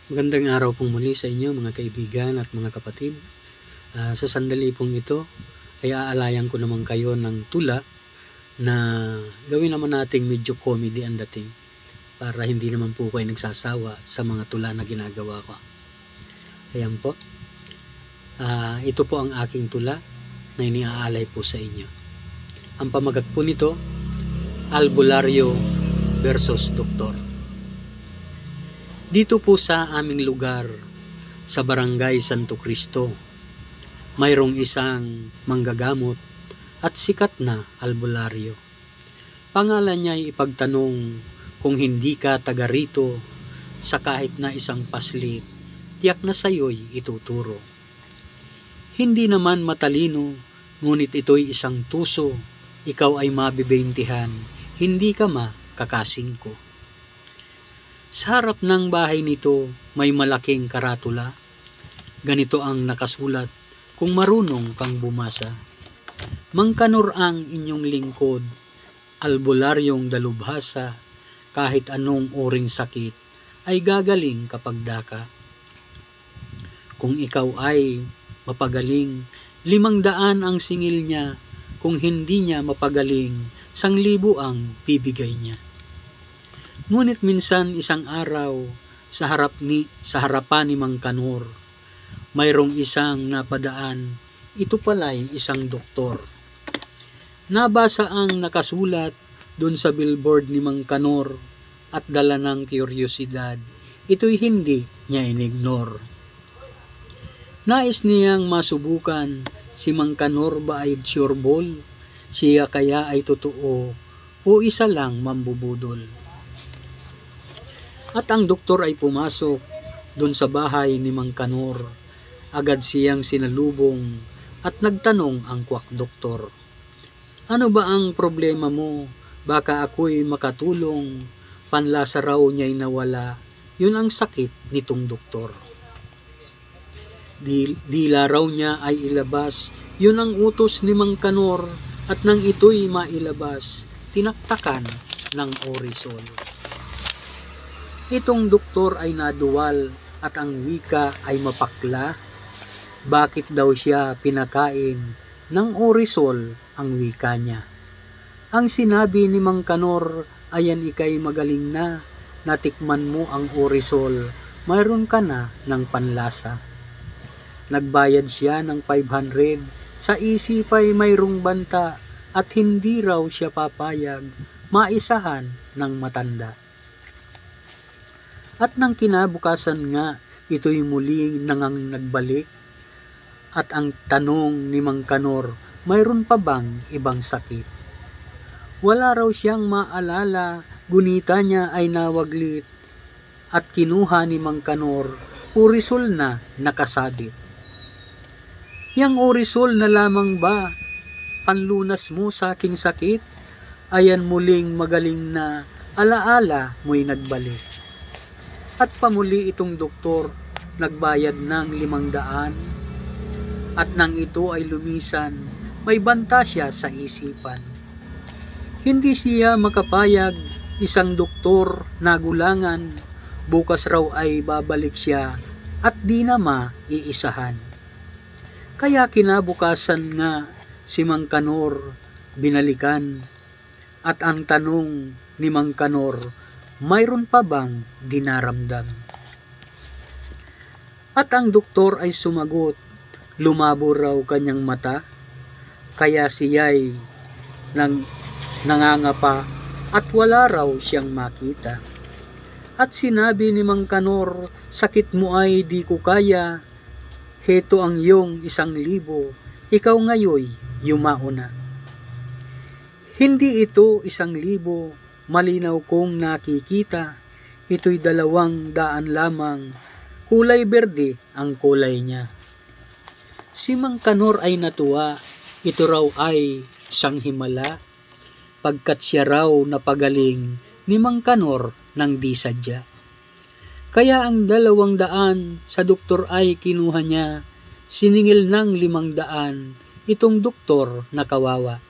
Magandang araw pong muli sa inyo mga kaibigan at mga kapatid. Sa sandali pong ito ay aalayan ko naman kayo ng tula na gawin naman nating medyo comedy ang dating para hindi naman po kayo nagsasawa sa mga tula na ginagawa ko. Ayan po. Ito po ang aking tula na iniaalay po sa inyo. Ang pamagat po nito, Albularyo versus Doktor. Dito po sa aming lugar, sa Barangay Santo Cristo, mayroong isang manggagamot at sikat na albularyo. Pangalan niya ay ipagtanong kung hindi ka taga rito sa kahit na isang paslit, tiyak na sayo'y ituturo. Hindi naman matalino, ngunit ito'y isang tuso, ikaw ay mabibintihan, hindi ka makakasingko. Sa harap ng bahay nito may malaking karatula. Ganito ang nakasulat kung marunong kang bumasa. Mangkanor ang inyong lingkod, albularyong dalubhasa, kahit anong uring sakit ay gagaling kapag daka. Kung ikaw ay mapagaling, 500 ang singil niya, kung hindi niya mapagaling, 1,000 ang bibigay niya. Ngunit minsan isang araw sa harapan ni Mangkanor, mayroong isang napadaan, ito pala'y isang doktor. Nabasa ang nakasulat dun sa billboard ni Mangkanor at dala ng kuryosidad, ito'y hindi niya inignore. Nais niyang masubukan si Mangkanor ba ay sureball, siya kaya ay totoo o isa lang mambubudol. At ang doktor ay pumasok doon sa bahay ni Mangkanor. Agad siyang sinalubong at nagtanong ang kwak doktor. Ano ba ang problema mo? Baka ako'y makatulong. Panlasa raw niya'y nawala. Yun ang sakit nitong doktor. Dila raw niya ay ilabas. Yun ang utos ni Mangkanor. At nang ito'y mailabas, tinaktakan ng orisol. Itong doktor ay naduwal at ang wika ay mapakla. Bakit daw siya pinakain ng orisol ang wika niya? Ang sinabi ni Mangkanor, ayan ikay magaling na, natikman mo ang orisol, mayroon ka na ng panlasa. Nagbayad siya ng 500, sa isip ay mayroong banta at hindi raw siya papayag, maisahan ng matanda. At nang kinabukasan nga, ito'y muli nangang nagbalik. At ang tanong ni Mangkanor, mayroon pa bang ibang sakit? Wala raw siyang maalala, gunita niya ay nawaglit. At kinuha ni Mangkanor, orisol na nakasabit. Yang orisol na lamang ba, panlunas mo sa aking sakit? Ayan muling magaling na, alaala mo'y nagbalik. At pamuli itong doktor, nagbayad ng 500. At nang ito ay lumisan, may banta siya sa isipan. Hindi siya makapayag, isang doktor nagulangan, bukas raw ay babalik siya at di na maiisahan. Kaya kinabukasan nga si Mangkanor binalikan at ang tanong ni Mangkanor, mayroon pa bang dinaramdam? At ang doktor ay sumagot, lumabo raw kanyang mata, kaya siya'y nangangapa at wala raw siyang makita. At sinabi ni Mangkanor, sakit mo ay di ko kaya, heto ang iyong 1,000, ikaw ngayoy yumao na. Hindi ito 1,000, malinaw kong nakikita, ito'y 200 lamang, kulay berde ang kulay niya. Si Mangkanor ay natuwa, ito raw ay siyang himala, pagkat siya raw napagaling ni Mangkanor ng di sadya. Kaya ang 200 sa doktor ay kinuha niya, siningil ng 500, itong doktor na kawawa.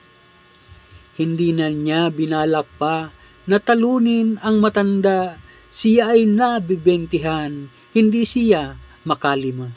Hindi na niya binalak pa, natalunin ang matanda, siya ay nabibentihan, hindi siya makalima.